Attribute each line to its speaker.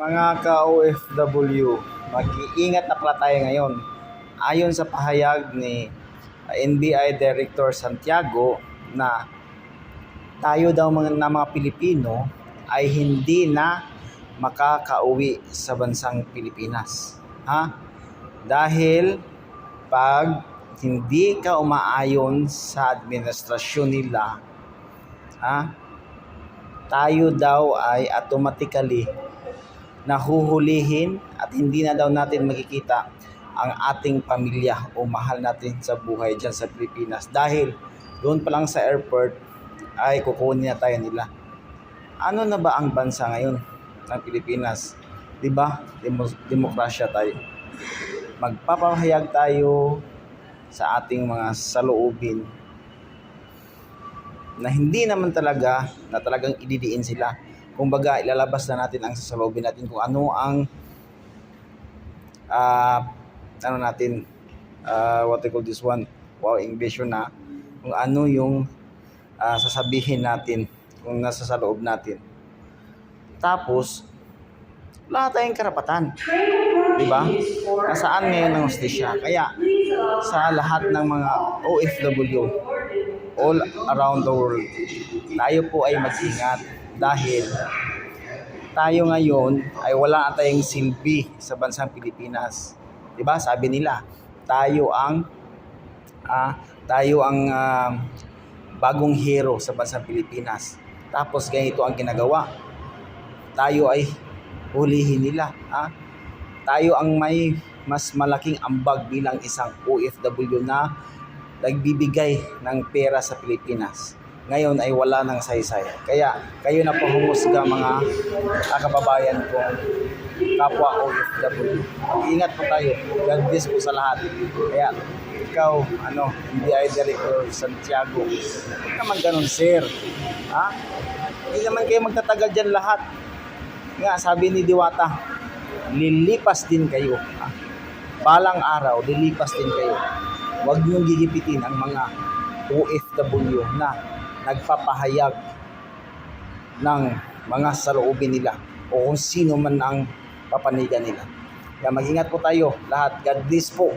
Speaker 1: Mga ka-OFW, mag-iingat na pala tayo ngayon. Ayon sa pahayag ni NBI Director Santiago na tayo daw mga Pilipino ay hindi na makakauwi sa bansang Pilipinas. Dahil pag hindi ka umaayon sa administrasyon nila, tayo daw ay automatically nahuhulihin at hindi na daw natin makikita ang ating pamilya o mahal natin sa buhay dyan sa Pilipinas. Dahil doon pa lang sa airport ay kukunin na tayo nila. Ano na ba ang bansa ngayon ng Pilipinas? Diba? Demokrasya tayo. Magpapahayag tayo sa ating mga saloobin na hindi naman talagang ididiin sila. Kumbaga, ilalabas na natin ang sasaloobin natin kung ano ang what they call this one, English yun na, kung ano yung sasabihin natin kung nasa sa loob natin. Tapos, wala tayong karapatan. Diba? Nasaan ngayon ang hustisya? Kaya, sa lahat ng mga OFW all around the world, tayo po ay mag-ingat dahil tayo ngayon ay wala na tayong silbi sa bansang Pilipinas. Diba? Sabi nila, tayo ang bagong hero sa bansang Pilipinas. Tapos ganito ang ginagawa. Tayo ay hulihin nila. Tayo ang may mas malaking ambag bilang isang OFW na nagbibigay ng pera sa Pilipinas. Ngayon ay wala ng saysay. Kaya kayo na po humusga mga kababayan ko, kapwa OFW. Ingat po tayo. God bless po sa lahat. Kaya ikaw, NBI Director Santiago, hindi naman ganun, sir. Hindi naman kayo magtatagal dyan lahat. Nga, sabi ni Diwata, lilipas din kayo. Balang araw, lilipas din kayo. Huwag niyong gigipitin ang mga OFW na nagpapahayag ng mga saloobin nila o kung sino man ang papanigan nila. Kaya mag-ingat po tayo lahat. God bless po.